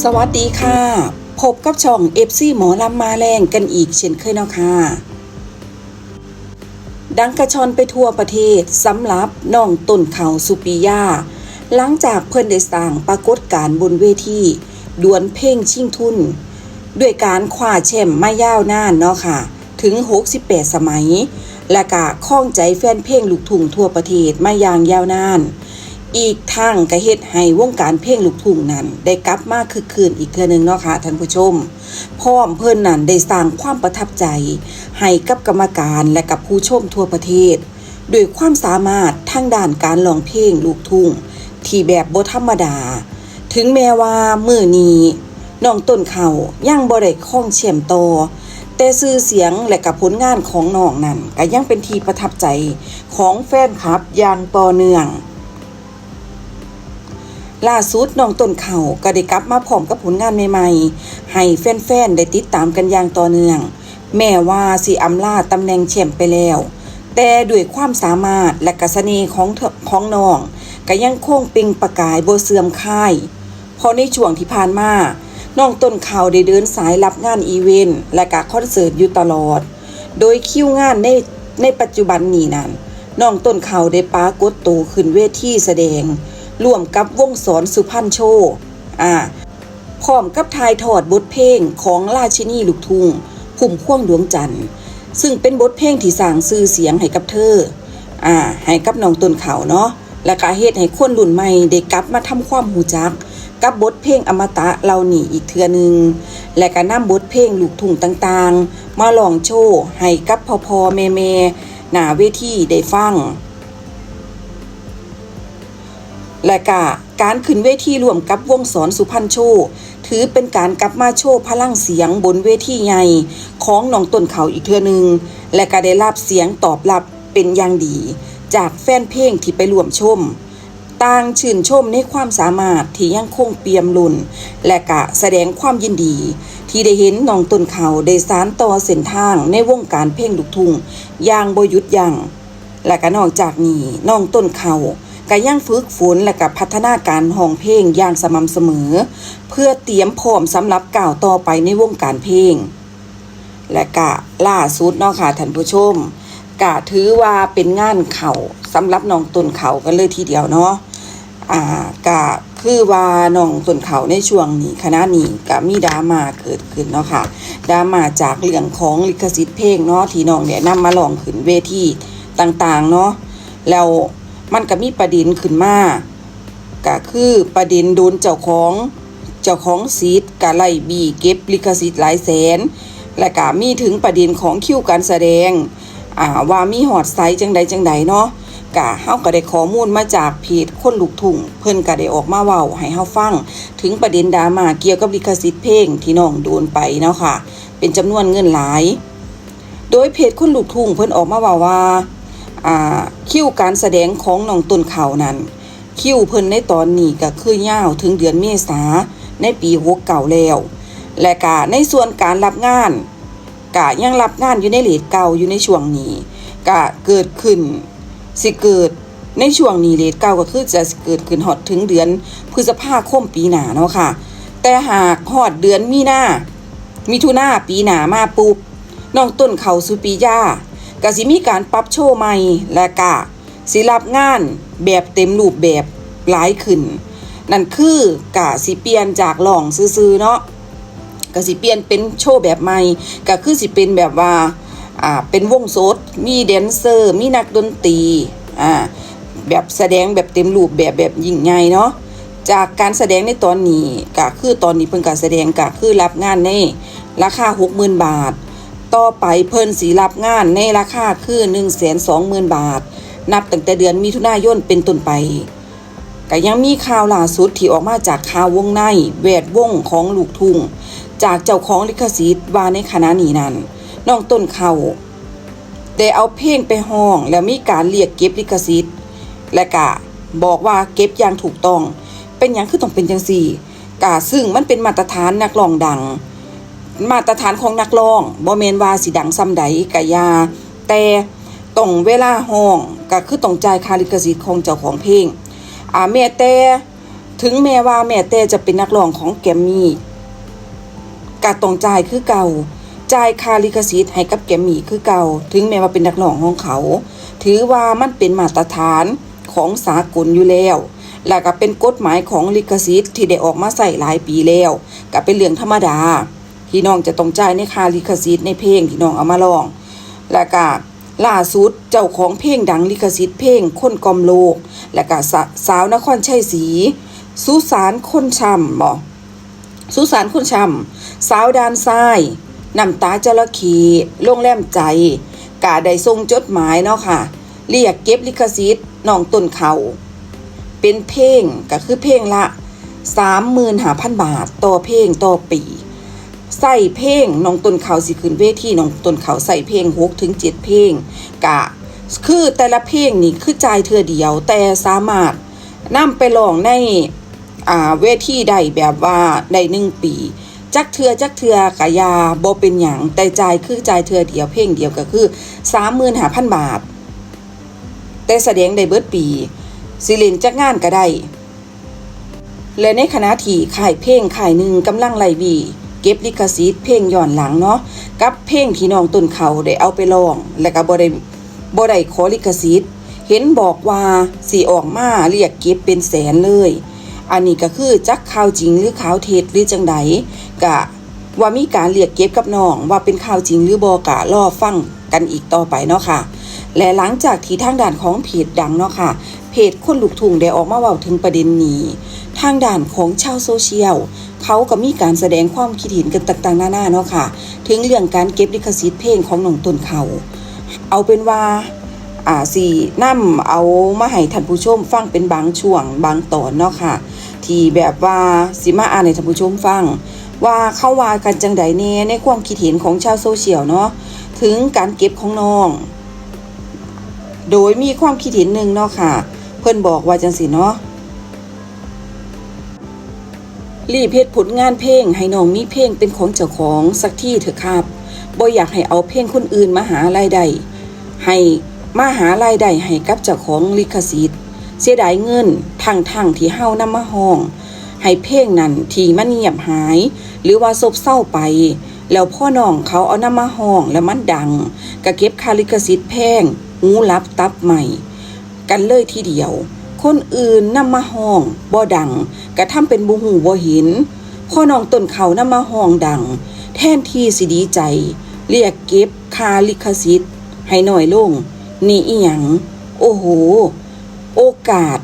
สวัสดีค่ะพบกับช่อง FC หมอลำมาแรงกันอีกเช่นเคยเนาะค่ะดังกระชอนไปทั่วประเทศสำหรับน้องต้นเขาสุปิยาหลังจากเพิ่นได้สร้างปรากฏการณ์บนเวทีดวลเพลงชิงทุนด้วยการคว้าแชมป์มายาวนานเนาะค่ะถึง68สมัยและก็ครองใจแฟนเพลงลูกทุ่งทั่วประเทศมาอย่างยาวนานอีกทั้งก็เฮ็ดให้วงการเพลงลูกทุ่งนั้นได้กลับมาคึกคืนอีกเทื่อนึงเนาะค่ะท่านผู้ชมพร้อมเพิ่นนั้นได้สร้างความประทับใจให้กับกรรมการและกับผู้ชมทั่วประเทศด้วยความสามารถทางด้านการร้องเพลงลูกทุ่งที่แบบบ่ธรรมดาถึงแม้ว่ามื้อนี้น้องต้นเขายังบ่ได้ครองแชมป์ต่อแต่ชื่อเสียงและกับผลงานของน้องนั้นก็ยังเป็นที่ประทับใจของแฟนคลับอย่างต่อเนื่องล่าสุดน้องต้นเขาก็ได้กลับมาพร้อมกับผลงานใหม่ๆให้แฟนๆได้ติดตามกันอย่างต่อเนื่องแม้ว่าสิอำลาตำแหน่งแชมป์ไปแล้วแต่ด้วยความสามารถและก็เสน่ห์ของน้องก็ยังคงเปล่งประกายบ่เสื่อมคลายเพราะในช่วงที่ผ่านมาน้องต้นเขาได้เดินสายรับงานอีเวนต์และก็คอนเสิร์ตอยู่ตลอดโดยคิวงานในปัจจุบันนี้นั้นน้องต้นเขาได้ปรากฏตัวขึ้นเวทีแสดงร่วมกับวงสรสุพรรณโชว์พร้อมกับถ่ายทอดบทเพลงของราชินีลูกทุ่งพุ่มพวงดวงจันทร์ซึ่งเป็นบทเพลงที่สร้างชื่อเสียงให้กับเธอให้กับน้องต้นเขาเนาะและก็เฮ็ดให้คนรุ่นใหม่ได้กลับมาทำความรู้จักกับบทเพลงอมตะเหล่านี้อีกเทื่อนึงและก็นำบทเพลงลูกทุ่งต่างๆมาร้องโชว์ให้กับพ่อๆแม่ๆหน้าเวทีได้ฟังและก็การขึ้นเวทีร่วมกับวงสรสุพรรณโชว์ถือเป็นการกลับมาโชว์พลังเสียงบนเวทีใหญ่ของน้องต้นเขาอีกเทื่อนึงและก็ได้รับเสียงตอบรับเป็นอย่างดีจากแฟนเพลงที่ไปร่วมชมต่างชื่นชมในความสามารถที่ยังคงเปี่ยมล้นและก็แสดงความยินดีที่ได้เห็นน้องต้นเขาได้สานต่อเส้นทางในวงการเพลงลูกทุ่งอย่างบ่หยุดยั้งและก็นอกจากนี้น้องต้นเขาก็ยังฝึกฝนและก็พัฒนาการร้องเพลงอย่างสม่ำเสมอเพื่อเตรียมพร้อมสำหรับก้าวต่อไปในวงการเพลงและก็ล่าสุดเนาะค่ะท่านผู้ชมก็ถือว่าเป็นงานเข้าสำหรับน้องต้นเขากันเลยทีเดียวเนาะก็คือว่าน้องต้นเขาในช่วงนี้ขณะนี้ก็มีดราม่าเกิดขึ้นเนาะค่ะดราม่าจากเรื่องของลิขสิทธิ์เพลงเนาะที่น้องเนี่ยนำมาร้องขึ้นเวทีต่างๆเนาะแล้วมันก็มีประเด็นขึ้นมาก็คือประเด็นโดนเจ้าของสิทธิ์ก็ไล่บี้เก็บลิขสิทธิ์หลายแสนและก็มีถึงประเด็นของคิวการแสดงว่ามีฮอดไซส์จังใดเนาะก็เฮาก็ได้ข้อมูลมาจากเพจคนลูกทุ่งเพิ่นก็ได้ออกมาเว้าให้เฮาฟังถึงประเด็นดราม่าเกี่ยวกับลิขสิทธิ์เพลงที่น้องโดนไปเนาะค่ะเป็นจำนวนเงินหลายโดยเพจคนลูกทุ่งเพิ่นออกมาเว้าว่าคิวการแสดงของน้องต้นเขานั้นคิวเพิ่นในตอนนี้ก็คือยาวถึงเดือนเมษาในปี69แล้วและก็ในส่วนการรับงานก็ยังรับงานอยู่ในเรทเก่าอยู่ในช่วงนี้ก็เกิดขึ้นสิเกิดในช่วงนี้เรทเก่าก็คือจะเกิดขึ้นฮอดถึงเดือนพฤษภาคมปีหน้าเนาะค่ะแต่หากฮอดเดือนมิถุนาปีหน้ามาปุ๊บน้องต้นเขาสุปิยาก็สิมีการปรับโชว์ใหม่และก็สิรับงานแบบเต็มรูปแบบหลายขึ้นนั่นคือก็สิเปลี่ยนจากร้องซื่อๆเนาะก็สิเปลี่ยนเป็นโชว์แบบใหม่ก็คือสิเป็นแบบว่าเป็นวงสดมีแดนเซอร์มีนักดนตรีแบบแสดงแบบเต็มรูปแบบยิ่งใหญ่เนาะจากการแสดงในตอนนี้ก็คือตอนนี้เพิ่นก็แสดงก็คือรับงานในราคา 60,000 บาทต่อไปเพิ่นสิรับงานในราคาคือ 120,000 บาทนับตั้งแต่เดือนมิถุนายนเป็นต้นไปก็ยังมีข่าวล่าสุดที่ออกมาจากข่าววงในแวดวงของลูกทุ่งจากเจ้าของลิขสิทธิ์ว่าในขณะนี้นั้นน้องต้นเขาได้เอาเพลงไปห้องแล้วมีการเรียกเก็บลิขสิทธิ์และก็บอกว่าเก็บอย่างถูกต้องเป็นหยังคือต้องเป็นจังซี่ก็ซึ่งมันเป็นมาตรฐานนักร้องดังมาตรฐานของนักร้องบ่แม่นว่าสิดังซำใดก็อย่าแต่ต้องเวลาห้องก็คือต้องจ่ายค่าลิขสิทธิ์ของเจ้าของเพลงแม้แต่ ถึงแม้ว่าแม่แต่จะเป็นนักร้องของแกรมมี่ก็ต้องจ่ายคือเก่าจ่ายค่าลิขสิทธิ์ให้กับแกรมมี่คือเก่าถึงแม้ว่าเป็นนักร้องของเขาถือว่ามันเป็นมาตรฐานของสากลอยู่แล้วและก็เป็นกฎหมายของลิขสิทธิ์ที่ได้ออกมาใส่หลายปีแล้วก็เป็นเรื่องธรรมดาที่น้องจะต้องจ่ายในค่าลิขสิทธิ์ในเพลงที่น้องเอามาร้องและก็ล่าสุดเจ้าของเพลงดังลิขสิทธิ์เพลงคนกอมโลกและก็สาวนครชัยศรีสุสานคนช้ำบ่สุสานคนช้ำสาวดานทรายน้ำตาจระเข้โรงแรมใจกะได้ส่งจดหมายเนาะค่ะเรียกเก็บลิขสิทธิ์น้องต้นเขาเป็นเพลงก็คือเพลงละ 35,000 บาทต่อเพลงต่อปีใส่เพลงน้องต้นเขาสิขึ้นเวทีน้องต้นเขาใส่เพลง6 ถึง 7เพลงกะคือแต่ละเพลงนี่คือจ่ายเทื่อเดียวแต่สามารถนำไปร้องในเวทีได้แบบว่าได้1 ปีจักเทื่อกะยาบ่เป็นหยังแต่จ่ายคือจ่ายเทื่อเดียวเพลงเดียวก็คือ 35,000 บาทแต่แสดงได้เบิดปีสิเล่นจักงานก็ได้และในขณะที่ค่ายเพลงค่ายหนึ่งกำลังไล่บี้เก็บลิขสิทธิ์เพลงย้อนหลังเนาะกับเพลงที่น้องต้นเขาได้เอาไปร้องและก็บ่ได้ขอลิขสิทธิ์เห็นบอกว่าสิออกมาเรียกเก็บเป็นแสนเลยอันนี้ก็คือจักข่าวจริงหรือข่าวเท็จหรือจังใดก็ว่ามีการเรียกเก็บกับน้องว่าเป็นข่าวจริงหรือบ่ก็รอฟังกันอีกต่อไปเนาะค่ะและหลังจากที่ทางด้านของเพจดังเนาะค่ะเพจคนลูกทุ่งได้ออกมาเว้าถึงประเด็นนี้ทางด้านของชาวโซเชียลเขาก็มีการแสดงความคิดเห็นกันต่างๆนานาเนาะค่ะถึงเรื่องการเก็บลิขสิทธิ์เพลงของน้องต้นเขาเอาเป็นว่าสินำเอามาให้ท่านผู้ชมฟังเป็นบางช่วงบางตอนเนาะค่ะที่แบบว่าสิมาอ่านให้ท่านผู้ชมฟังว่าเขาว่ากันจังใดแน่ในความคิดเห็นของชาวโซเชียลเนาะถึงการเก็บของน้องโดยมีความคิดเห็นหนึ่งเนาะค่ะเพิ่นบอกว่าจังสิเนาะรีบเฮ็ดผลงานเพลงให้น้องมีเพลงเป็นของเจ้าของสักที่เถอะครับบ่อยากให้เอาเพลงคนอื่นมาหารายได้ให้มาหารายได้ให้กับเจ้าของลิขสิทธิ์เสียดายเงินทั้งที่เฮานำมาฮ้องให้เพลงนั้นที่มันเงียบหายหรือว่าซบเซาไปแล้วพ่อน้องเขาเอานำมาฮ้องแล้วมันดังก็เก็บค่าลิขสิทธิ์แพงหูลับตับใหม่กันเลยทีเดียวคนอื่นนำมาห้องบ่ดังก็ทำเป็นบ่ฮู้บ่เห็นพ่อน้องต้นเขานำมาห้องดังแทนที่สิดีใจเรียกเก็บค่าลิขสิทธิ์ให้น้อยลงนี่อีหยังโอ้โหโอกาส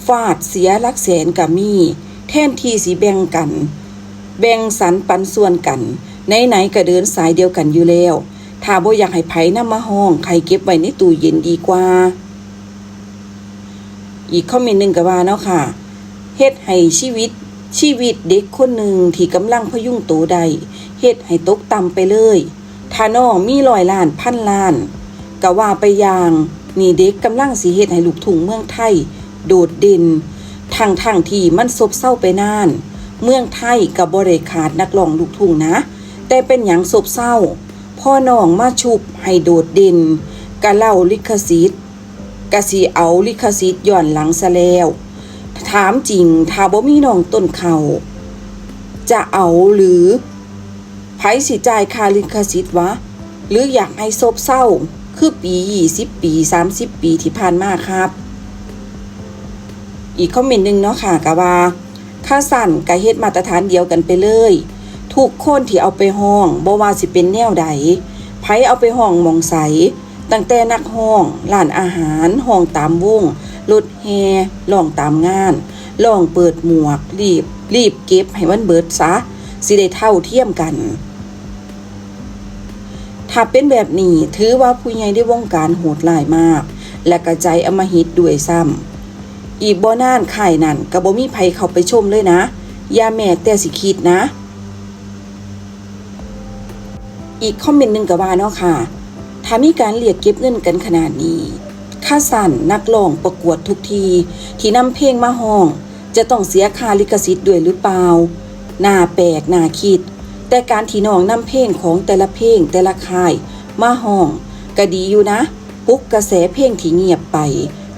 ฟาดเสียหลักแสนก็มีแทนที่สิแบ่งกันแบ่งสรรปันส่วนกันไหนๆก็เดินสายเดียวกันอยู่แล้วถ้าบ่อยากให้ไผนำมาห้องใครเก็บไว้ในตู้เย็นดีกว่าอีกคอมเมนต์นึงก็ว่าเนาะค่ะเฮ็ดให้ชีวิตเด็กคนหนึ่งที่กำลังพยุงตัวได้เฮ็ดให้ตกต่ำไปเลยถ้าน้องมี100 ล้าน1,000 ล้านก็ว่าไปอย่างนี่เด็กกำลังสิเฮ็ดให้ลูกทุ่งเมืองไทยโดดเด่นทั้งที่มันซบเซาไปนานเมืองไทยก็บ่ได้ขาดนักร้องลูกทุ่งนะแต่เป็นหยังซบเซาพ่อน้องมาชุบให้โดดเด่นก็เล่าลิขสิทธิ์ก็สิเอาลิขสิทธิ์ย้อนหลังซะแล้วถามจริงถ้าบ่มีน้องต้นเขาจะเอาหรือไผสิจ่ายค่าลิขสิทธิ์วะหรืออยากให้ซบเซาคือปี20 ปี30 ปีที่ผ่านมาครับอีกคอมเมนต์นึงเนาะค่ะก็ว่าค่าสั่นก็เฮ็ดมาตรฐานเดียวกันไปเลยทุกคนที่เอาไปห้องบ่ว่าสิเป็นแนวใดไผเอาไปห้องมองใสตั้งแต่นักห้องร้านอาหารห้องตามวงรถแห่ร้องตามงานร้องเปิดหมวกรีบเก็บให้มันเบิดซะสิได้เท่าเทียมกันถ้าเป็นแบบนี้ถือว่าผู้ใหญ่ในวงการโหดร้ายมากและกระจายอำมหิตด้วยซ้ำอีกบ่นานค่ายนั้นก็บ่มีไผเข้าไปชมเลยนะอย่าแม้แต่สิคิดนะอีกคอมเมนต์นึงก็ว่าเนาะค่ะถ้ามีการเรียกเก็บเงินกันขนาดนี้ค่าสั่นนักร้องประกวดทุกทีที่นำเพลงมาห้องจะต้องเสียค่าลิขสิทธิ์ด้วยหรือเปล่าน่าแปลกน่าคิดแต่การที่น้องนำเพลงของแต่ละเพลงแต่ละค่ายมาห้องก็ดีอยู่นะปลุกกระแสเพลงที่เงียบไป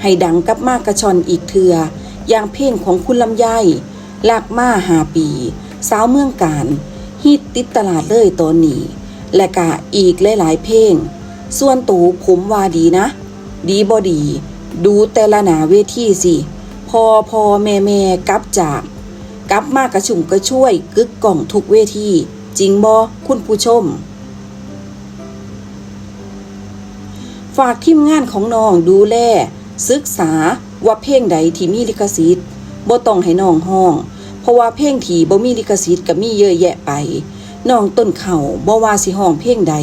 ให้ดังกลับมากระชอนอีกเทื่ออย่างเพลงของคุณลำไย ลักมา5 ปีสาวเมืองการฮิตติดตลาดเลยตอนนี้และก็อีกหลายๆเพลงส่วนตูผมว่าดีนะดีบ่ดีดูแต่ละหน้าเวทีสิพอแม่กลับมากระชุ่มกระชวยกึกก้องทุกเวทีจริงบ่คุณผู้ชมฝากทีมงานของน้องดูแลศึกษาว่าเพลงใดที่มีลิขสิทธิ์บ่ต้องให้น้องห้องเพราะว่าเพลงที่บ่มีลิขสิทธิ์ก็มีเยอะแยะไปน้องต้นเขาบ่ว่าสิห้องเพลงใด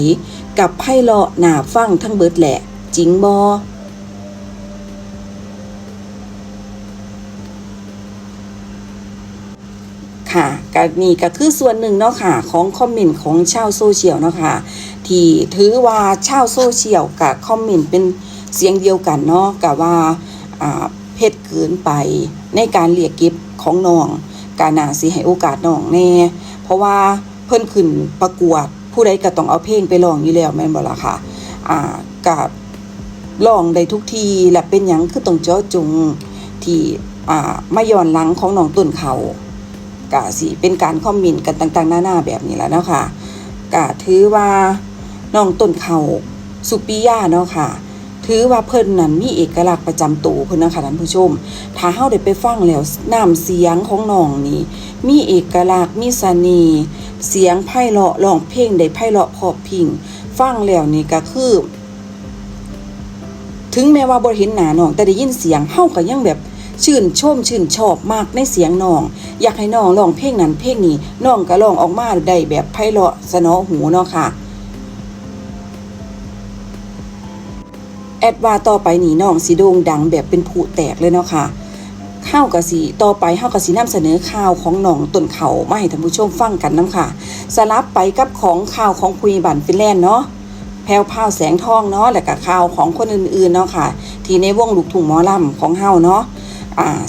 กับไพเราะน่าฟังทั้งเบิดแหละจริงบ่ค่ะก็นี่ก็คือส่วนหนึ่งเนาะค่ะของคอมเมนต์ของชาวโซเชียลเนาะค่ะที่ถือว่าชาวโซเชียลกับคอมเมนต์เป็นเสียงเดียวกันเนาะกับว่าเพชรเกินไปในการเรียกเก็บของน้องก็น่าสิให้โอกาสน้องแน่เพราะว่าเพิ่นขึ้นประกวดผู้ใดก็ต้องเอาเพลงไปร้องอยู่แล้วแม่นบ่ล่ะค่ะกับร้องได้ทุกทีและเป็นหยังคือต้องเจาะจงที่มาย้อนหลังของน้องต้นเขาก็สิเป็นการคอมเมนต์กันต่างๆนานาแบบนี้แล้วเนาะค่ะก็ถือว่าน้องต้นเขาสุปิยาเนาะค่ะถือว่าเพิ่นนั้นมีเอกลักษณ์ประจำตัวเพิ่นนะคะท่านผู้ชมถ้าเฮาได้ไปฟังแล้วน้ำเสียงของน้องนี่มีเอกลักษณ์มีเสน่ห์เสียงไพเราะร้องเพลงได้ไพเราะเพราะพริ้งฟังแล้วนี่ก็คือถึงแม้ว่าบ่เห็นหน้าน้องแต่ได้ยินเสียงเฮาก็ยังแบบชื่นชอบมากในเสียงน้องอยากให้น้องร้องเพลงนั้นเพลงนี้น้องก็ร้องออกมาได้แบบไพเราะสนอหูเนาะค่ะแอดว่าต่อไปนี่น้องสิโด่งดังแบบเป็นผู้แตกเลยเนาะค่ะเฮาก็สิต่อไปเฮาก็สินำเสนอข่าวของน้องต้นเขามาให้ท่านผู้ชมฟังกันนำค่ะสลับไปกับของข่าวของคุยบันฟินแลนด์เนาะแพรวพราวแสงทองเนาะแล้วก็ข่าวของคนอื่นๆเนาะค่ะที่ในวงลูกทุ่งหมอลำของเฮาเนาะ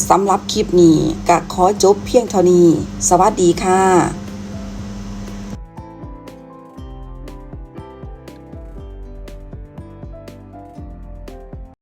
สำหรับคลิปนี้ก็ขอจบเพียงเท่านี้สวัสดีค่ะ